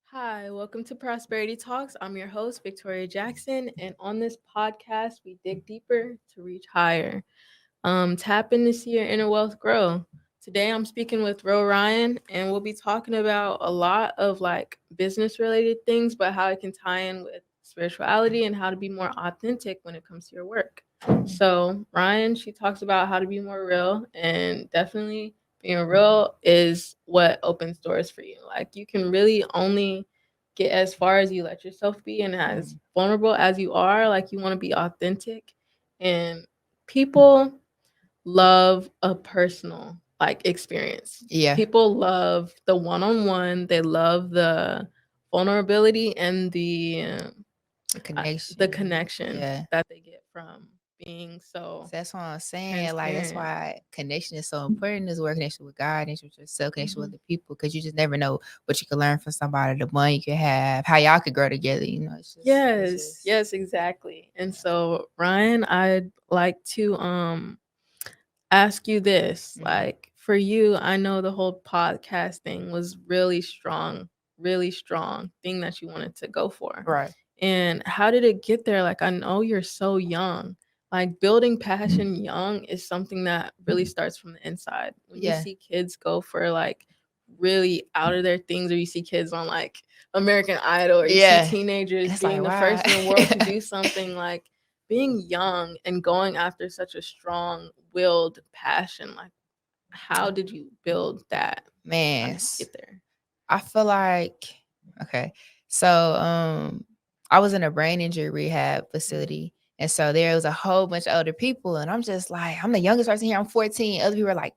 Hi, welcome to Prosperity Talks. I'm your host, Victoria Jackson, and on this podcast, we dig deeper to reach higher. Tap in to see your inner wealth grow. Today, I'm speaking with Rhyan, and we'll be talking about a lot of like business related things, but how it can tie in with spirituality and how to be more authentic when it comes to your work. So, Ryan, she talks about how to be more real, and definitely being real is what opens doors for you. Like, you can really only get as far as you let yourself be, and as vulnerable as you are, like, you want to be authentic. And people love a personal like experience. Yeah. People love the one-on-one. They love the vulnerability and The the connection. connection Yeah. that they get from being So so that's what I'm saying. Like that's transparent. why connection is so important. Is where connection with God, connection with yourself, connection with Mhm. the people, because you just never know what you can learn from somebody, the money you can have, how y'all could grow together. It's Yes, just, yes, exactly. And yeah. so, Ryan, I'd like to ask you this. Mhm. Like, for you, I know the whole podcast thing was really strong thing that you wanted to go for. Right. And how did it get there? Like, I know you're so young. Like, building passion young is something that really starts from the inside. When you Yeah. see kids go for like really out of their things, or you see kids on like American Idol, or you see Yeah. And teenagers it's like, being the wow. first in the world to do something, like being young and going after such a strong willed passion, like how did you build that? How Man, did you get there? I feel like okay. So I was in a brain injury rehab facility. And so there was a whole bunch of older people. And I'm just like, I'm the youngest person here. I'm 14. Other people are like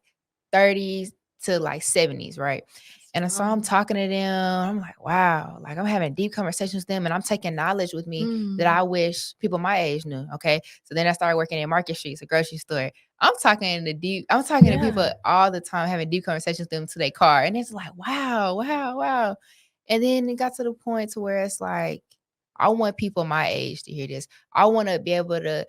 30s to like 70s, right? That's And so I'm young. talking to them. I'm like, wow, like I'm having deep conversations with them and I'm taking knowledge with me that Mm, I wish people my age knew. Okay. So then I started working in Market Streets, a grocery store. I'm talking to people yeah. all the time, having deep conversations with them to their car. And it's like, wow, wow, wow. And then it got to the point to where it's like, I want people my age to hear this. I want to be able to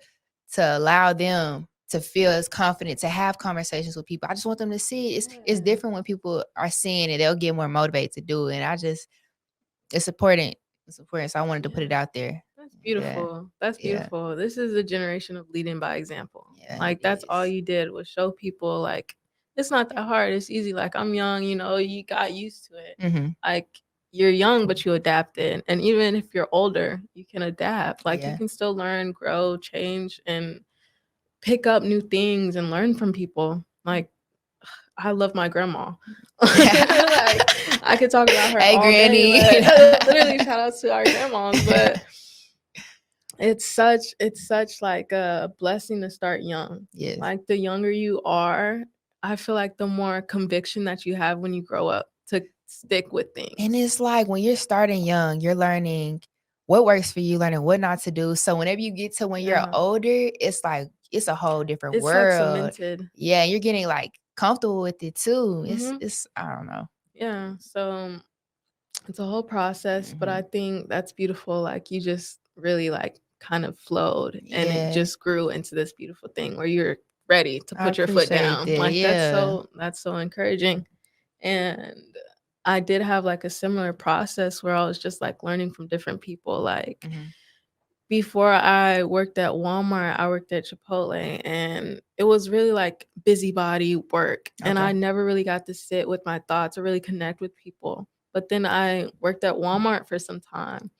allow them to feel as confident to have conversations with people. I just want them to see it's Yeah. different when people are seeing it. They'll get more motivated to do it. And it's important. It's important. So I wanted to put Yeah. it out there. That's Yeah. beautiful. That's Yeah. beautiful. This is a generation of leading by example. Yeah, it Like that's all is. you did was show people like it's not that hard. It's easy. Like I'm young, you got used to it. Mm-hmm. Like you're young, but you adapted. And even if you're older, you can adapt. Like you Yeah. can still learn, grow, change, and pick up new things and learn from people. Like I love my grandma. Like I could talk about her Hey, all day. Granny. Like literally shout out to our grandmas, but it's such like a blessing to start young. Yes. Like the younger you are, I feel like the more conviction that you have when you grow up to stick with And things. it's like when you're starting young, you're learning what works for you, learning what not to do. So whenever you get to when you're Yeah. older, it's like it's a whole different It's like world. cemented. Yeah, you're getting like comfortable with it too. Mhm. It's I don't know. Yeah. So it's a whole process, but I Hmm. think that's beautiful. Like you just really like kind of flowed and it Yeah, just grew into this beautiful thing where you're ready to I put your foot appreciate down. that. Like Yeah. that's so encouraging. And I did have like a similar process where I was just like learning from different people. Like Hmm. before I worked at Walmart, I worked at Chipotle, and it was really like busybody work. And I Okay. never really got to sit with my thoughts or really connect with people. But then I worked at Walmart for some time,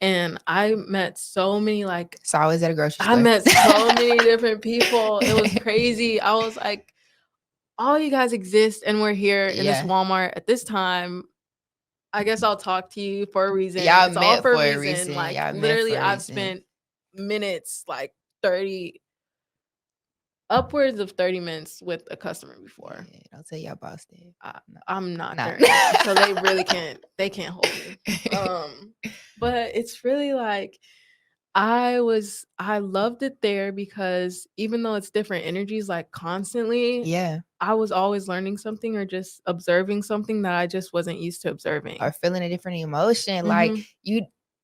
and I met so many like So I was at a grocery I store. met so many different people. It was crazy. I was like, all you guys exist and we're here in this Yeah. Walmart at this time. I guess I'll talk to you for a reason. Y'all It's all met for a for a reason. reason. Like Y'all met literally for a I've reason. spent minutes, like 30 upwards of 30 minutes with a customer before. Yeah, don't tell y'all boss that. I, No. I'm not No. their age, so they really can't they can't hold me. But it's really like I loved it there because even though it's different energies like constantly, Yeah. I was always learning something or just observing something that I just wasn't used to Or observing. feeling a different emotion. Like Mhm.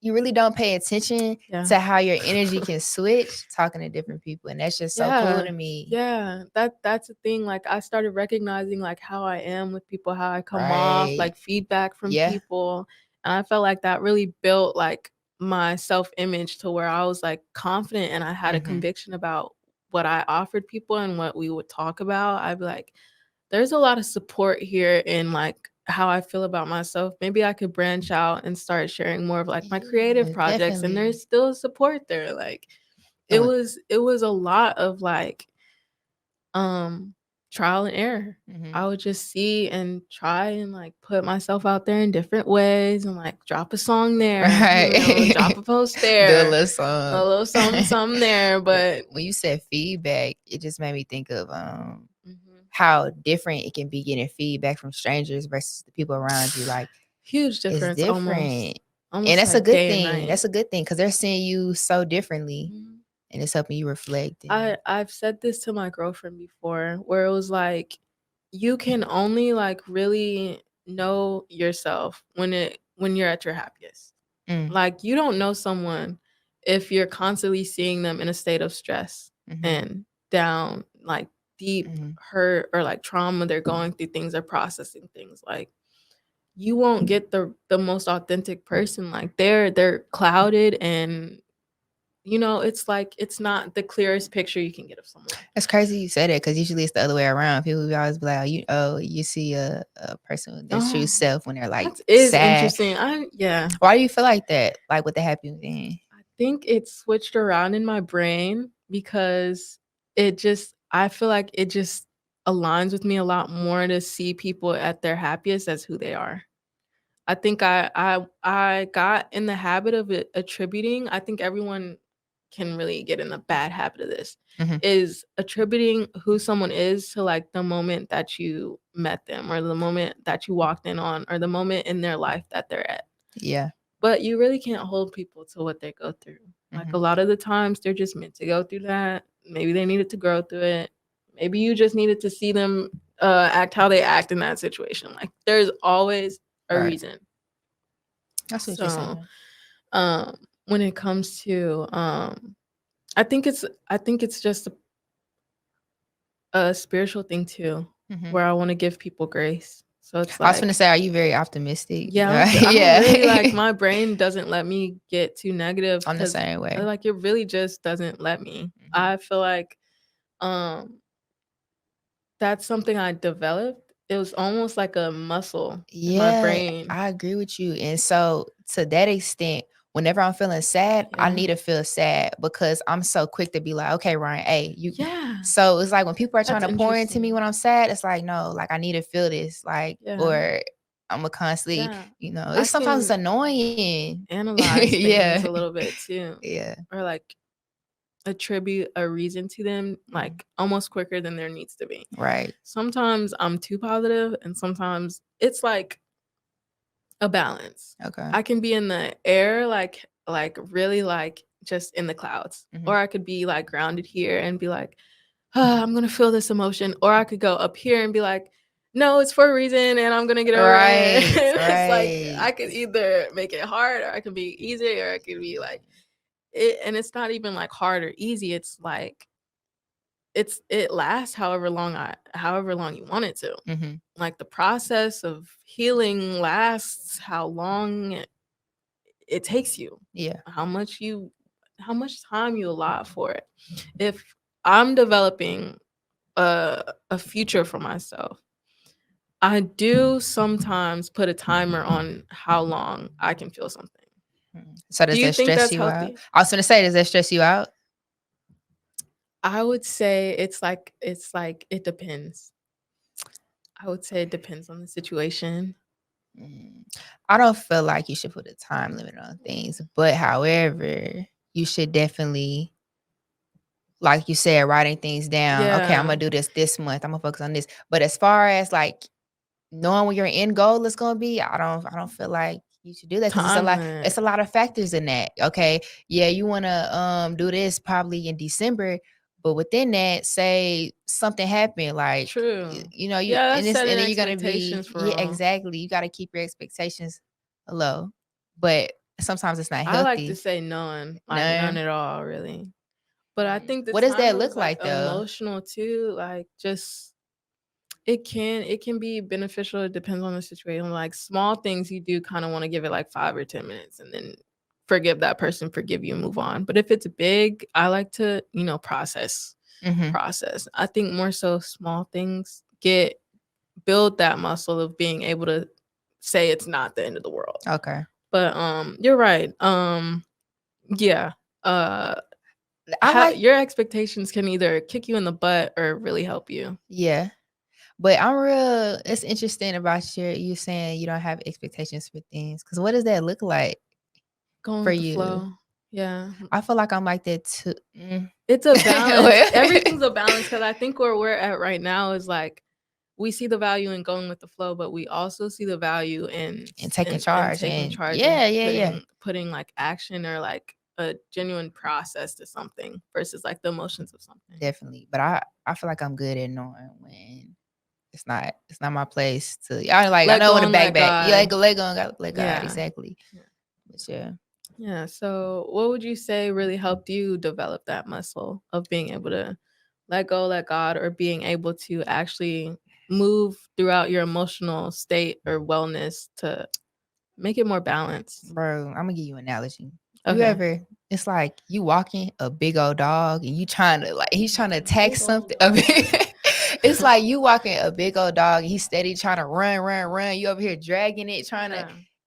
you really don't pay attention Yeah. to how your energy can switch talking to different people, and that's just so cool Yeah. to me. Yeah. That's the thing. Like I started recognizing like how I am with people, how I come off, Right. like feedback from Yeah. people. And I felt like that really built like my self-image to where I was like confident and I had a Mhm. conviction about what I offered people and what we would talk about. I'd be like, there's a lot of support here in like how I feel about myself. Maybe I could branch out and start sharing more of like my creative Yeah, projects and definitely. there's still support there. Like Uh, it was a lot of like um trial and error. mhm. I would just see and try and like put myself out there in different ways and like drop a song there, you know, drop Right. a post Do a there, little a song. little something, something there. But When you said feedback, it just made me think of mhm. how different it can be getting feedback from strangers versus the people around you. Like Huge it's difference, different. And almost that's a like good day and thing. night. That's a good thing because they're seeing you so differently Mhm. and it's helping you reflect and I've said this to my girlfriend before where it was like you can only like really know yourself when you're at your happiest. mm, Like you don't know someone if you're constantly seeing them in a state of stress mhm, and down, like deep mhm. hurt or like trauma, they're going through things, they're processing things. Like you won't get the most authentic person. Like they're clouded and you know, it's like it's not the clearest picture you can get of someone. That's crazy you said it because usually it's the other way around. People will always be like, you see a person with their true Oh, self when they're like that is sad. interesting. I yeah. Why do you feel like that? Like with the happy thing? I think it switched around in my brain because it just I feel like it just aligns with me a lot more to see people at their happiest as who they are. I think I got in the habit of attributing. I think everyone can really get in a bad habit of this. Mhm. Is attributing who someone is to like the moment that you met them or the moment that you walked in on or the moment in their life that they're at. Yeah. But you really can't hold people to what they go through. Like Mhm. a lot of the times they're just meant to go through that. Maybe they needed to grow through it. Maybe you just needed to see them act how they act in that situation. Like there's always a Right. reason. That's what you're So saying. when it comes to I think it's just a spiritual thing too, Mhm. where I want to give people grace. So it's I was gonna like say, are you very optimistic? yeah, I'm really like Yeah. my brain doesn't let me get too negative I'm the because same way. like it really just doesn't let me. Mhm. I feel like um that's something I developed. It was almost like a muscle in my Yeah, brain. I agree with you. And so to that extent, whenever I'm feeling sad, I Yeah. need to feel sad because I'm so quick to be like, okay, Ryan, hey, you Yeah. so it's like when people are trying That's to pour into me interesting. when I'm sad, it's like, no, like I need to feel this. Like, Yeah. or I'm a constantly, Yeah. I it's sometimes it's can annoying. analyze things Yeah. a little bit too Yeah. or like attribute a reason to them Mhm. like almost quicker than there needs to be. Right. Sometimes I'm too positive and sometimes it's like a balance. Okay. I can be in the air like really like just in the clouds Mhm. or I could be like grounded here and be like, "Ah, I'm going to feel this emotion," or I could go up here and be like, "No, it's for a reason and I'm going to get over it." Right. It's like Right. I could either make it hard or I can be easy or I could be like it and it's not even like hard or easy. It's like it lasts however long you want it to. Mhm. Like the process of healing lasts how long it takes you, Yeah. how much you how much time you allot for it. If I'm developing a future for myself, I do sometimes put a timer on how long I can feel something. So Do does you that think stress that's you out? healthy? I was gonna say, does that stress you out? I would say it's like it depends. I would say it depends on the situation. Mm. I don't feel like you should put a time limit on things, but however, you should definitely, like you said, writing things down. Okay, I'm Yeah, gonna do this month. I'm gonna focus on this. But as far as like knowing what your end goal is gonna be, I don't feel like you should do that because time limit. it's a lot of factors in that. Okay. Yeah, you wanna do this probably in December, but within that, say something happened, like True. you Yeah, and that's this and setting then you're gonna be expectations for yeah, real. exactly. You gotta keep your expectations low. But sometimes it's not I like to healthy. say none, like No. none at all, really. But I think the What does that time look was like like though? emotional too, like just it can be beneficial. It depends on the situation. Like small things you do kind of want to give it like 5 or 10 minutes and then forgive that person, forgive you, and move on. But if it's big, I like to, process. Mhm. Process. I think more so small things get build that muscle of being able to say it's not the end of the world. Okay. But you're right. Yeah. Uh I like your expectations can either kick you in the butt or really help you. yeah. But I'm real it's interesting about you saying you don't have expectations for things. Cause what does that look like Going for with the you? flow. Yeah. I feel like I'm like that too. It's a balance. Well, Everything's a balance because I think where we're at right now is like we see the value in going with the flow, but we also see the value in and taking in charge taking and charge and yeah, yeah, yeah. putting like action or like a genuine process to something versus like the emotions of something. Definitely. But I feel like I'm good at knowing when it's not my place to I Let know go when to and back let back. You like God. let go and let God, Yeah. exactly. Yeah. But yeah. Yeah. So, what would you say really helped you develop that muscle of being able to let go, let God, or being able to actually move throughout your emotional state or wellness to make it more balanced? Bro, I'm gonna give you an analogy. You Okay. ever it's like you walking a big old dog and you trying to like he's trying to attack Big old something. dog. It's like you walking a big old dog and he's steady trying to run, run, run. You over here dragging it, trying to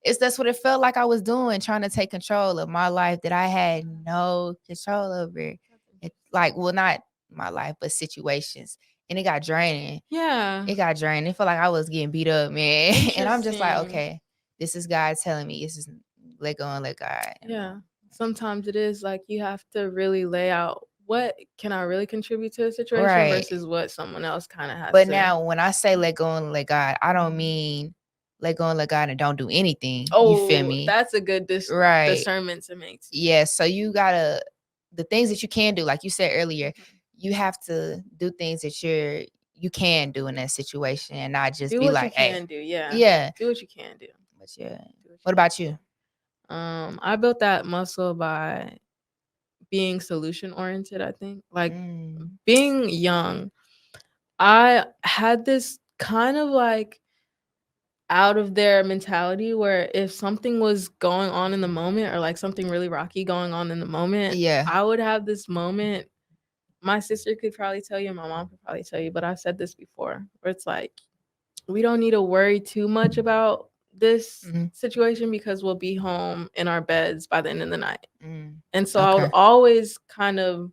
Yeah. that's what it felt like I was doing, trying to take control of my life that I had no control over. It, like, well, not my life, but situations. And it got draining. Yeah. It got draining. It felt like I was getting beat up, man. And I'm just like, Interesting. okay, this is God telling me this is let go and let God. Yeah. Sometimes it is like you have to really lay out what can I really contribute to the situation Right. versus what someone else kind of has But to. now when I say let go and let God, I don't mean let go and let God and don't do anything. You feel Oh, me? that's a good Right. discernment to make too. Yeah. So you gotta the things that you can do, like you said earlier, Mhm. you have to do things that you can do in that situation and not just Do be what you like, hey, can do. Yeah. yeah. Do what you can do. But yeah. Do what What you can about you? do. I built that muscle by being solution oriented, I think. Like Mm. being young, I had this kind of like out of their mentality where if something was going on in the moment or like something really rocky going on in the moment, Yeah. I would have this moment. My sister could probably tell you, my mom could probably tell you, but I've said this before where it's like, we don't need to worry too much about this Mhm. situation because we'll be home in our beds by the end of the night. Mm. And so I was Okay. always kind of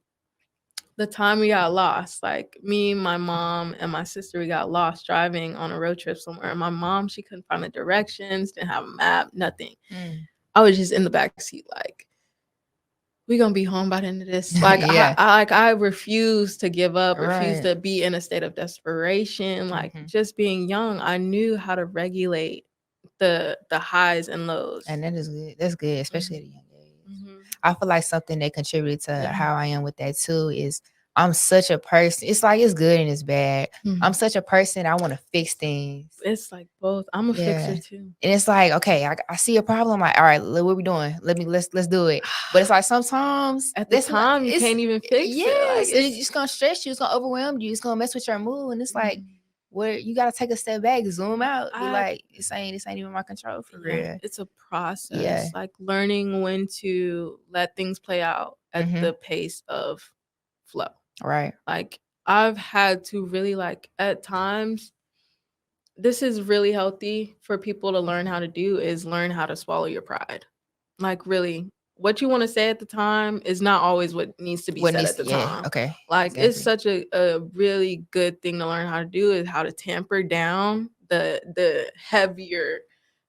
the time we got lost, like me, my mom, and my sister, we got lost driving on a road trip somewhere. And my mom, she couldn't find the directions, didn't have a map, nothing. Mm. I was just in the back seat, like, we gonna be home by the end of this. Like Yeah. I refuse to give up, refuse Right. to be in a state of desperation. Like Mhm. just being young, I knew how to regulate the highs and lows. And that is good. That's good, especially Mhm. at a young age. Mhm. I feel like something that contributed to Yeah. how I am with that too is I'm such a person. It's like it's good and it's bad. I'm Mhm. such a person. I want to fix things. It's like both. I'm a Yeah. fixer too. And it's like, okay, I see a problem. Like, all right, what we doing? Let's do it. But it's like sometimes At the that's not time, you it's can't even fix it. Like yes, it's it's just gonna stress you, it's gonna overwhelm you, it's gonna mess with your mood. And it's like Mhm. where you gotta take a step back, zoom out, be I like, this ain't even my control for yeah, real. it's a Yeah. process. Like learning when to let things play out at Mm-hmm. the pace of flow. Right. Like I've had to really like at times this is really healthy for people to learn how to do is learn how to swallow your pride. Like really what you want to say at the time is not always what needs to be What said needs at to, the yeah, time. okay. Like it's Exactly. such a really good thing to learn how to do is how to tamper down the heavier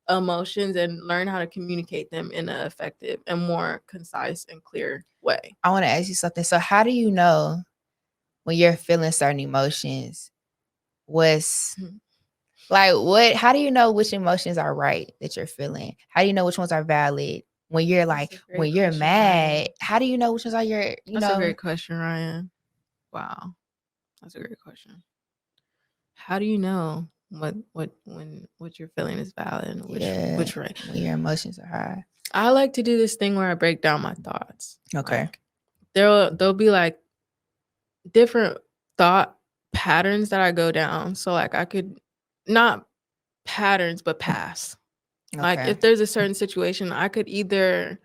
emotions and learn how to communicate them in an effective and more concise and clear way. I want to ask you something. So how do you know when you're feeling certain emotions? What's Mhm. like what how do you know which emotions are right that you're feeling? How do you know which ones are valid? When you're That's like a when great you're question, mad, Ryan. how do you know which ones are That's a great question, Ryan. Wow. That's a great question. How do you know? what you're feeling is valid and Yeah. which right. When your emotions are high. I like to do this thing where I break down my thoughts. Okay. Like there'll be like different thought patterns that I go down. So like I could not patterns but paths. Like Okay. if there's a certain situation, I could either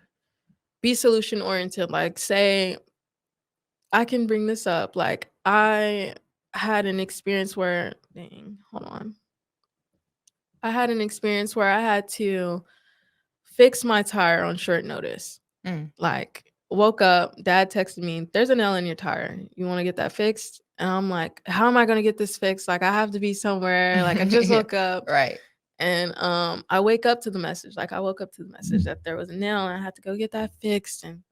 be solution oriented, like say I can bring this up. Like I had an experience where dang, hold on. I had an experience where I had to fix my tire on short notice. Mm. Like, woke up, dad texted me, "There's a nail in your tire. You want to get that fixed?" And I'm like, "How am I going to get this fixed? Like, I have to be somewhere. Like, I just woke up." Right. And I wake up to the message. Like, I woke up to the message that there was a nail and I had to go get that fixed. And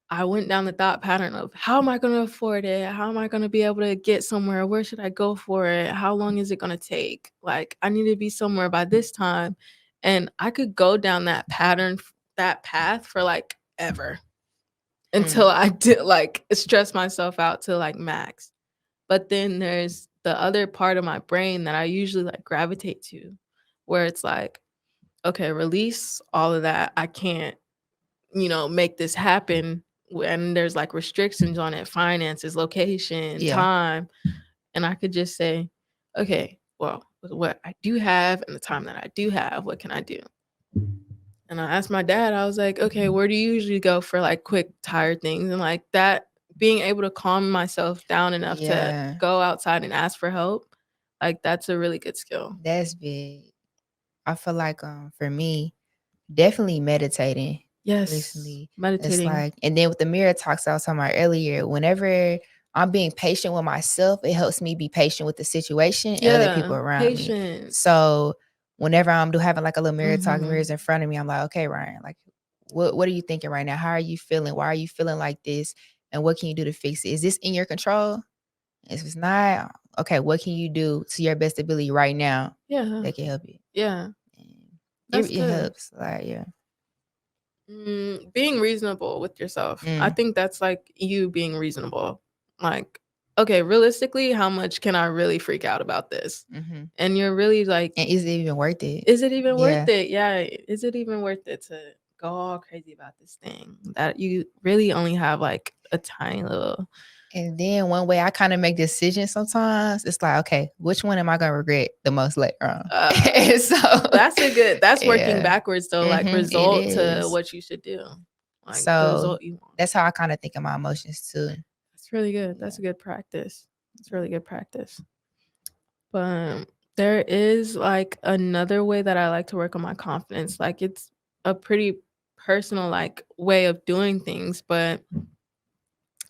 I went down the thought pattern of how am I going to afford it? How am I going to be able to get somewhere? Where should I go for it? How long is it going to take? Like, I need to be somewhere by this time. And I could go down that pattern, that path for like ever until Mm. I did like stress myself out to like max. But then there's the other part of my brain that I usually like gravitate to where it's like, okay, release all of that. I can't, make this happen when there's like restrictions on it, finances, location, Yeah. time. And I could just say, okay, well, with what I do have and the time that I do have, what can I do? And I asked my dad, I was like, okay, where do you usually go for like quick, tired things? And like that, being able to calm myself down enough to Yeah. go outside and ask for help, like that's a really good skill. That's big. I feel like for me, definitely meditating Yes, recently. It's meditating. like, and then with the mirror talks I was talking about earlier, whenever I'm being patient with myself, it helps me be patient with the situation and other people Yeah, around me. patience. So whenever I'm having like a little mirror talk, Mm-hmm. mirrors in front of me, I'm like, okay, Ryan, like what are you thinking right now? How are you feeling? Why are you feeling like this? And what can you do to fix it? Is this in your control? If it's not, okay, what can you do to your best ability right now Yeah, that can help you? yeah, And that's it good. helps. Like, yeah. Being reasonable with yourself. I Mm. think that's like you being reasonable. Like, okay, realistically, how much can I really freak out about this? Mm-hmm. And you're really like, And is it even worth it? is it even worth Yeah. it? Yeah, is it even worth it to go all crazy about this thing that you really only have like a tiny little And then one way I kind of make decisions sometimes, it's like, okay, which one am I gonna regret the most later on? uh And so that's working yeah. backwards though, like It result to is. what you should do. Like the So result you want. that's how I kind of think of my emotions too. That's really good. Yeah. That's a good practice. It's really good practice. But there is like another way that I like to work on my confidence. Like it's a pretty personal like way of doing things, but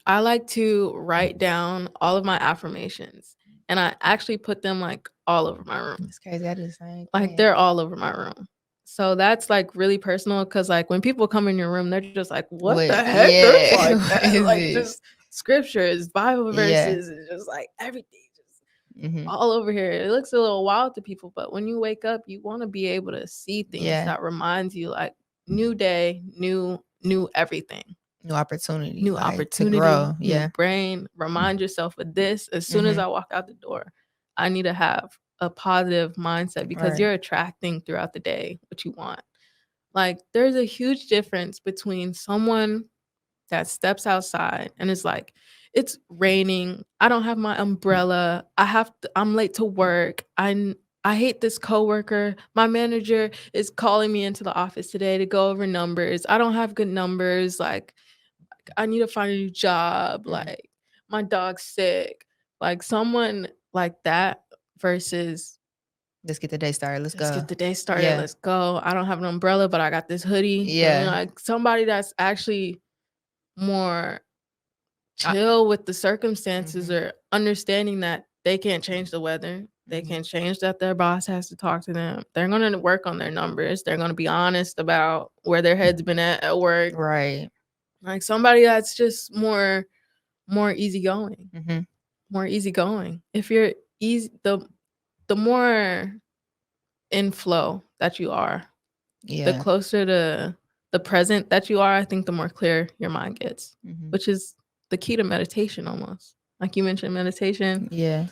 I like to write down all of my affirmations and I actually put them like all over my room. It's crazy. I do the same Like thing. they're all over my room. So that's like really personal because like when people come in your room, they're just like, what the What? heck? There's Yeah. like What that, is like this? just scriptures, Bible Yeah. verses, and just like everything just Mm-hmm. all over here. It looks a little wild to people, but when you wake up, you want to be able to see things Yeah. that reminds you like new day, new everything, New opportunity, new like to opportunity, grow. new Yeah. brain. Remind yourself of this as soon as Mm-hmm. I walk out the door. I need to have a positive mindset because Right. you're attracting throughout the day what you want. Like there's a huge difference between someone that steps outside and is like, it's raining. I don't have my umbrella. I'm late to work. I hate this coworker. My manager is calling me into the office today to go over numbers. I don't have good numbers. Like I need to find a new job. Mm. Like my dog's sick. Like someone like that versus Let's get the day started. Let's let's go. get the day started. Yeah. Let's go. I don't have an umbrella, but I got this hoodie. And Yeah. like somebody that's actually more I, chill with the circumstances mm-hmm. or understanding that they can't change the weather. They Mm-hmm. can't change that their boss has to talk to them. They're going to work on their numbers. They're going to be honest about where their head's been at work. Right. Like somebody that's just more easygoing, Mm-hmm. more easygoing. If you're easy, the more in flow that you are, the Yeah. closer to the present that you are, I think the more clear your mind gets, Mm-hmm. which is the key to meditation almost. Like you mentioned meditation, Yeah.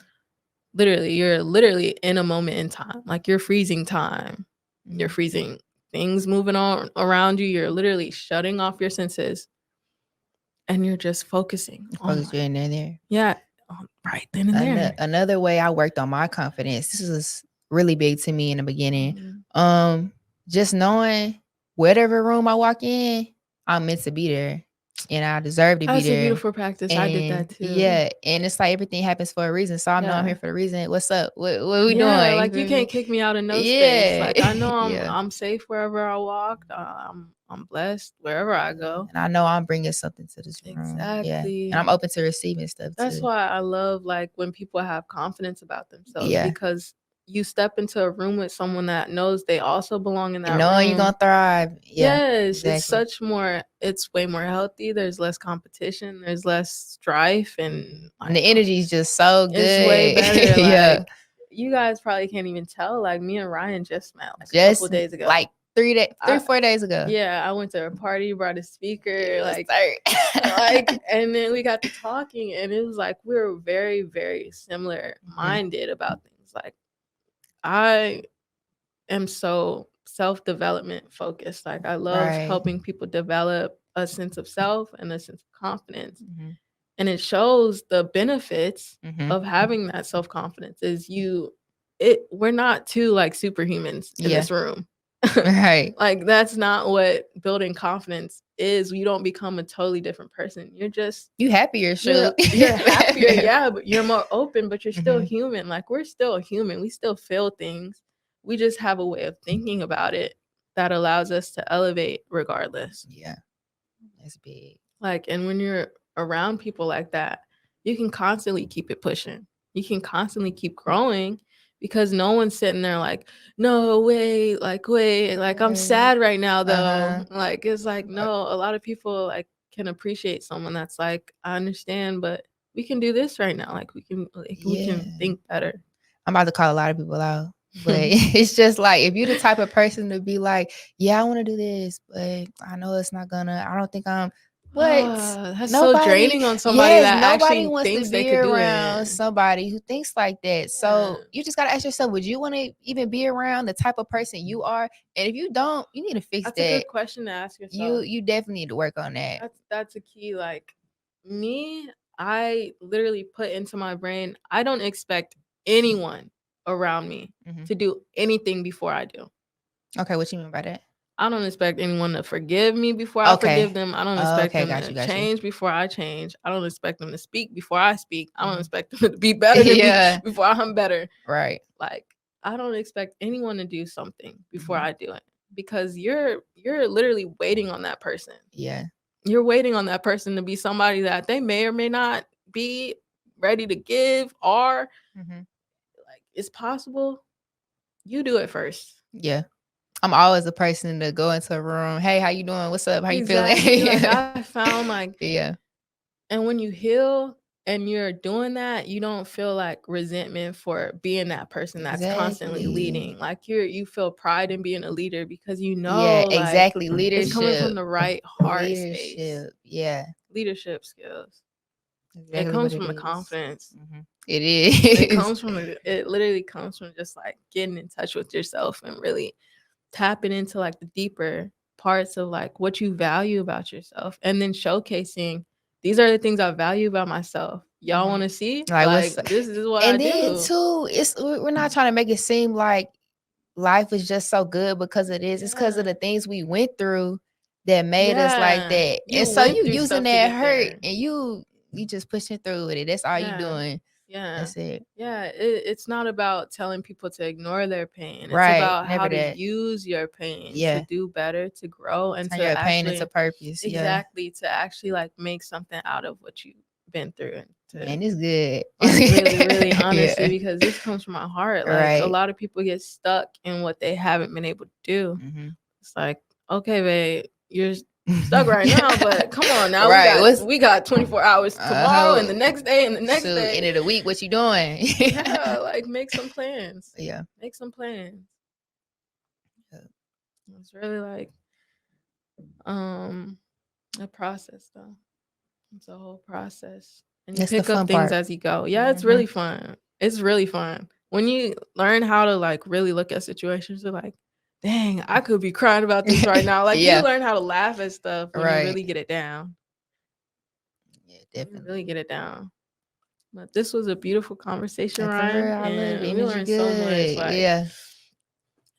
literally, you're literally in a moment in time. Like you're freezing time. You're Mhm. freezing things moving on around you. You're literally shutting off your senses and you're just focusing on Focus like, you in there. yeah, right then and there. Another way I worked on my confidence. This was really big to me in the beginning. Mhm. Just knowing whatever room I walk in, I'm meant to be there, and I deserve to be That's a there. beautiful practice. I did And that too. yeah, and it's like everything happens for a reason. So I know I'm here Yeah. for the reason. What's up? What are we Yeah, doing? You like you feel me? can't kick me out of no space. Yeah, Like I know yeah. I'm safe wherever I walk. I'm blessed wherever I go. And I know I'm bringing something to this room. Yeah, and I'm Exactly. open to receiving stuff That's too. why I love like when people have confidence about themselves Yeah, because you step into a room with someone that knows they also belong in and that knowing you're room. gonna thrive. Yeah, Yes, exactly. it's way more healthy. There's less competition, there's less strife and And the like energy is just so it's way good. better. Yeah, Like you guys probably can't even tell. Like me and Ryan just met like a couple just days ago. like 3 days, I 4 days ago. Yeah, I went to a party, brought a speaker, Yes, sir. and then we got to talking, and it was like we were very, very similar Mhm. minded about things. Like I am so self-development focused. Like I love Right. helping people develop a sense of self and a sense of confidence. Mhm. And it shows the benefits Mhm. of having that self-confidence is we're not two like superhumans in Yeah. this room. Right. Like that's not what building confidence is. You don't become a totally different person. You happier, shoot. You're happier, yeah, but you're more open, but you're still Mhm. human. Like we're still human. We still feel things. We just have a way of thinking about it that allows us to elevate regardless. Yeah, that's big. Like, and when you're around people like that, you can constantly keep it pushing. You can constantly keep growing because no one's sitting there like, no, wait, like I'm Right. sad right now though. Uh-huh. Like it's like Uh, no, a lot of people like can appreciate someone that's like, I understand, but we can do this right now. Like we can yeah. think better. I'm about to call a lot of people out, but it's just like if you're the type of person to be like, yeah, I want to do this, but I know it's not gonna. I don't think I'm. What? That's so Nobody. draining on somebody Yes, that nobody actually wants to thinks they be could do around it. somebody who thinks like that. Yeah. So you just gotta ask yourself, would you want to even be around the type of person you are? And if you don't, you need to fix That's a that. good question to ask You yourself. you definitely need to work on that. That's a key. Like me, I literally put into my brain, I don't expect anyone around me Hmm. to do anything before I do. Okay, what you mean by that? I don't expect anyone to forgive me before I forgive Okay. them. I don't expect Okay, them got to you, got you. change before I change. I don't expect them to speak before I speak. I don't Hmm. expect them to be better than me Yeah. before I'm better. Right. Like I don't expect anyone to do something before Hmm. I do it because you're literally waiting on that person. Yeah. You're waiting on that person to be somebody that they may or may not be ready to give or Hmm. like it's possible you do it first. Yeah. I'm always a person to go into a room. Hey, how you doing? What's up? How you feeling? Exactly. Like I found like Yeah. and when you heal and you're doing that, you don't feel like resentment for being that person that's constantly Exactly. leading. Like you feel pride in being a leader because you Yeah, know like exactly. it's coming from Leadership. the right heart space. Leadership. Yeah. Leadership skills. It Exactly what comes it from a is. confidence. It It is. comes from it literally comes from just like getting in touch with yourself and really tapping into like the deeper parts of like what you value about yourself and then showcasing these are the things I value about myself. Y'all Mhm. want to see? Like what's Like this is what I and then do. too, we're not trying to make it seem like life is just so good because it is. It's because of Yeah. the things we went through that made us like Yeah. that. You And so went you through using stuff to that get hurt there. and you just pushing through with it. That's all you Yeah. doing. Yeah. That's it. Yeah. It's not about telling people to ignore their pain. It's Right. about how Never to that. use your pain to Yeah. do better, to grow, and Turn to your pain into actually purpose. Yeah. exactly to actually like make something out of what you've been through and to Man, it's good. like really, really honestly, Yeah. because this comes from my heart. Like a Right. lot of people get stuck in what they haven't been able to do. Hmm. It's like, okay, babe, you're stuck right now, but come on now, Right. What's we got 24 hours tomorrow and the how next day and the next shoot end day. of the week? What you doing? Yeah, like make some plans. Yeah. Make some plans. Yeah. It's really like um a process though. It's a whole process. And you That's the pick up fun things part. as you go. Yeah, it's Hmm. really fun. It's really fun. When you learn how to like really look at situations, you're like, dang, I could be crying about this right now. Like you Yeah. learn how to laugh at stuff when you Right. really get it down. Yeah, When you really definitely. get it down. But this was a beautiful conversation, And for her, Ryan, I love it. and we Energy learned so much. good. Like Yeah.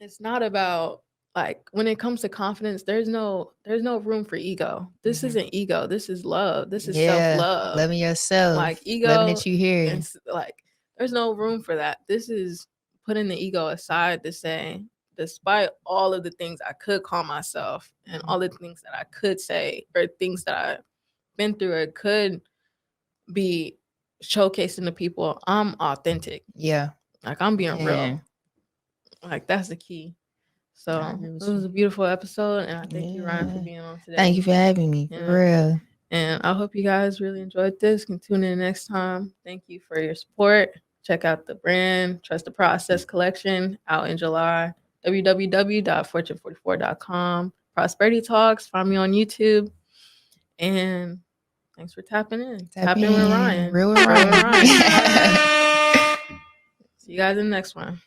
it's not about like when it comes to confidence, there's no room for ego. This Hmm. isn't ego. This is love. This is Yeah. self-love. Loving yourself. Like Loving ego that you and here. like there's no room for that. This is putting the ego aside to say, despite all of the things I could call myself and Hmm. all the things that I could say or things that I've been through or could be showcasing to people, I'm authentic. Yeah. Like I'm being real. Man. Like that's the key. I So agree it with you. was a beautiful episode, and I thank you, Ryan, for Yeah. being on Thank today. you for having me. For Yeah. real. And I hope you guys really enjoyed this. Can tune in next time. Thank you for your support. Check out the brand, Trust the Process collection out in July. www.fortune44.com. Prosperity Talks. Find me on YouTube. And thanks for tapping in. Tap Tap in with in. Ryan. Real with Real with Ryan. Ryan. See you guys in the next one.